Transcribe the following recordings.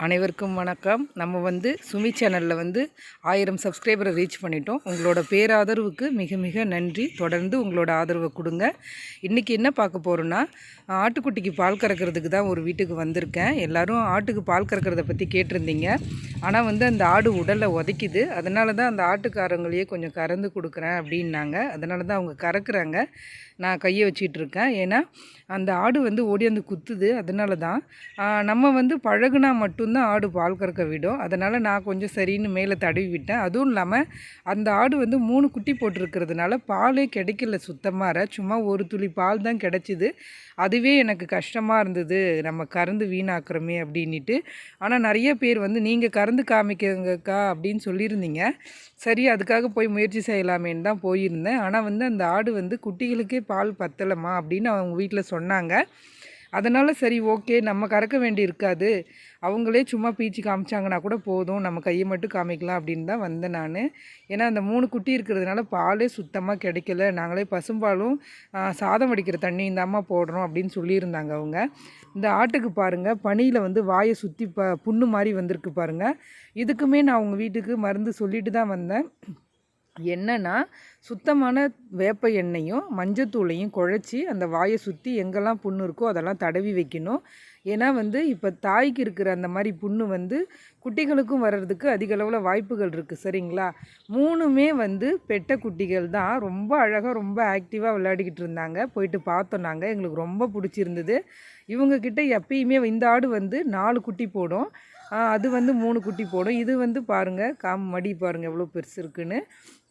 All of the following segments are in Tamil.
அனைவருக்கும் வணக்கம். நம்ம சுமி சேனலில் 1000 சப்ஸ்கிரைபரை ரீச் பண்ணிட்டோம். உங்களோட பேராதரவுக்கு மிக மிக நன்றி. தொடர்ந்து உங்களோட ஆதரவை கொடுங்க. இன்றைக்கி என்ன பார்க்க போகிறோன்னா, ஆட்டுக்குட்டிக்கு பால் கறக்கிறதுக்கு தான் ஒரு வீட்டுக்கு வந்திருக்கேன். எல்லோரும் ஆட்டுக்கு பால் கறக்கிறத பற்றி கேட்டிருந்தீங்க. ஆனால் அந்த ஆடு உடலை உதைக்குது. அதனால தான் அந்த ஆட்டுக்காரங்களையே கொஞ்சம் கறந்து கொடுக்குறேன் அப்படின்னாங்க. அதனால தான் அவங்க கறக்குறாங்க. நான் கையை வச்சிட்ருக்கேன். ஏன்னா அந்த ஆடு ஓடியாந்து குத்துது. அதனால தான் நம்ம பழகுனா மட்டும்தான் ஆடு பால் கறக்க விடும். அதனால் நான் கொஞ்சம் சரின்னு மேலே தடவி விட்டேன். அதுவும் இல்லாமல் அந்த ஆடு 3 குட்டி போட்டிருக்கிறதுனால பாலே கிடைக்கல சுத்தமாக. சும்மா ஒரு துளி பால் தான் கிடச்சிது. அதுவே எனக்கு கஷ்டமாக இருந்தது, நம்ம கறந்து வீணாக்குறோமே அப்படின்ட்டு. ஆனால் நிறைய பேர் நீங்கள் கறந்து காமிக்கங்கக்கா அப்படின்னு சொல்லியிருந்தீங்க. சரி, அதுக்காக போய் முயற்சி செய்யலாமேன்னு தான் போயிருந்தேன். ஆனால் அந்த ஆடு குட்டிகளுக்கே பால் பத்தலைம்மா அப்படின்னு அவங்க வீட்டில் சொன்னாங்க. அதனால் சரி, ஓகே, நம்ம கறக்க வேண்டி இருக்காது, அவங்களே சும்மா பீச்சு காமிச்சாங்கன்னா கூட போதும், நம்ம கையை மட்டும் காமிக்கலாம் அப்படின்னு தான் வந்தேன் நான். ஏன்னா அந்த 3 குட்டி இருக்கிறதுனால பாலே சுத்தமாக கிடைக்கல. நாங்களே பசும்பாலும் சாதம் வடிக்கிற தண்ணி இந்த அம்மா போடுறோம் அப்படின்னு சொல்லியிருந்தாங்க அவங்க. இந்த ஆட்டுக்கு பாருங்கள், பனியில் வாயை சுற்றி புண்ணு மாதிரி வந்திருக்கு பாருங்கள். இதுக்குமே நான் அவங்க வீட்டுக்கு மருந்து சொல்லிட்டு தான் வந்தேன். என்னென்னா, சுத்தமான வேப்ப எண்ணெயும் மஞ்சத்தூளையும் குழச்சி அந்த வாயை சுற்றி எங்கெல்லாம் புண்ணு இருக்கோ அதெல்லாம் தடவி வைக்கணும். ஏன்னா இப்போ தாய்க்கு இருக்கிற அந்த மாதிரி புண்ணு குட்டிகளுக்கும் வர்றதுக்கு அதிக அளவில் வாய்ப்புகள் இருக்குது. சரிங்களா? 3மே பெட்ட குட்டிகள் தான். ரொம்ப அழகாக ரொம்ப ஆக்டிவாக விளையாடிக்கிட்டு இருந்தாங்க. போயிட்டு பார்த்தோம் நாங்கள். எங்களுக்கு ரொம்ப பிடிச்சிருந்தது. இவங்கக்கிட்ட எப்பயுமே இந்த ஆடு 4 குட்டி போடும். அது 3 குட்டி போடும். இது பாருங்கள், மடி பாருங்கள் எவ்வளோ பெருசு இருக்குன்னு.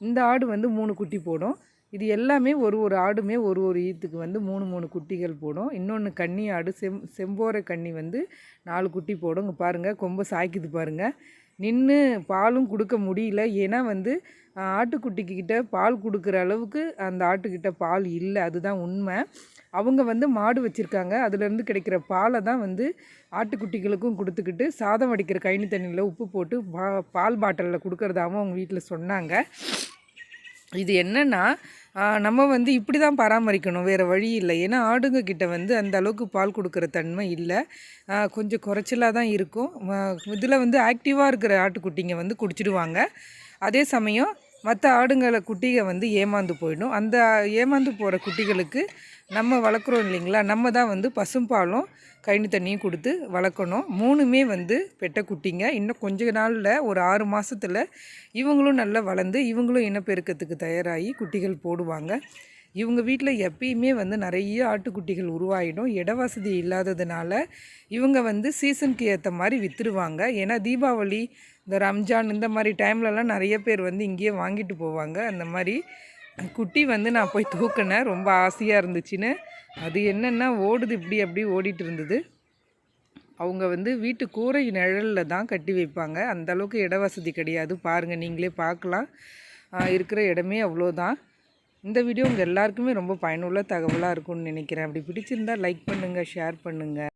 இந்த ஆடு 3 குட்டி போடும். இது எல்லாமே ஒரு ஆடுமே ஒரு ஈத்துக்கு 3 குட்டிகள் போடும். இன்னொன்று கன்னி ஆடு செம்போரை கன்னி 4 குட்டி போடும். இங்கே பாருங்கள், கொம்பை சாய்க்குது பாருங்கள். நின்று பாலும் கொடுக்க முடியல. ஏன்னா ஆட்டுக்குட்டிக்கிட்ட பால் கொடுக்குற அளவுக்கு அந்த ஆட்டுக்கிட்ட பால் இல்லை. அதுதான் உண்மை. அவங்க மாடு வச்சுருக்காங்க. அதுலேருந்து கிடைக்கிற பாலை தான் ஆட்டுக்குட்டிகளுக்கும் கொடுத்துக்கிட்டு சாதம் வடிக்கிற கைனி தண்ணியில் உப்பு போட்டு பால் பாட்டிலில் கொடுக்குறதாகவும் அவங்க வீட்டில் சொன்னாங்க. இது என்னென்னா, நம்ம இப்படி தான் பராமரிக்கணும், வேறு வழி இல்லை. ஏன்னா ஆடுங்க கிட்ட அந்த அளவுக்கு பால் கொடுக்குற தன்மை இல்லை. கொஞ்சம் குறைச்சலாக தான் இருக்கும். இதில் ஆக்டிவாக இருக்கிற ஆட்டுக்குட்டிங்க குடிச்சிடுவாங்க. அதே சமயம் மற்ற ஆடுங்களை குட்டிகள் ஏமாந்து போயிடும். அந்த ஏமாந்து போகிற குட்டிகளுக்கு நம்ம வளர்க்குறோம் இல்லைங்களா, நம்ம தான் பசும்பாலும் கைனி தண்ணியும் கொடுத்து வளர்க்கணும். 3மே பெட்ட குட்டிங்க. இன்னும் கொஞ்ச நாளில் ஒரு 6 மாதத்தில் இவங்களும் நல்லா வளர்ந்து இவங்களும் இனப்பெருக்கத்துக்கு தயாராகி குட்டிகள் போடுவாங்க. இவங்க வீட்டில் எப்பயுமே நிறைய ஆட்டுக்குட்டிகள் உருவாகிடும். இட வசதி இல்லாததுனால இவங்க சீசனுக்கு ஏற்ற மாதிரி விற்றுடுவாங்க. ஏன்னா தீபாவளி, இந்த ரம்ஜான் இந்த மாதிரி டைம்லலாம் நிறைய பேர் இங்கேயே வாங்கிட்டு போவாங்க. அந்த மாதிரி குட்டி நான் போய் தூக்கினேன், ரொம்ப ஆசையாக இருந்துச்சுன்னு. அது என்னென்னா ஓடுது, இப்படி அப்படி ஓடிட்டு இருந்தது. அவங்க வீட்டு கூரை நிழலில் தான் கட்டி வைப்பாங்க. அந்தளவுக்கு இட வசதி கிடையாது. பாருங்கள், நீங்களே பார்க்கலாம். இருக்கிற இடமே அவ்வளோதான். இந்த வீடியோ உங்கள் எல்லாருக்குமே ரொம்ப பயனுள்ள தகவலாக இருக்கும்னு நினைக்கிறேன். அப்படி பிடிச்சிருந்தால் லைக் பண்ணுங்கள், ஷேர் பண்ணுங்கள்.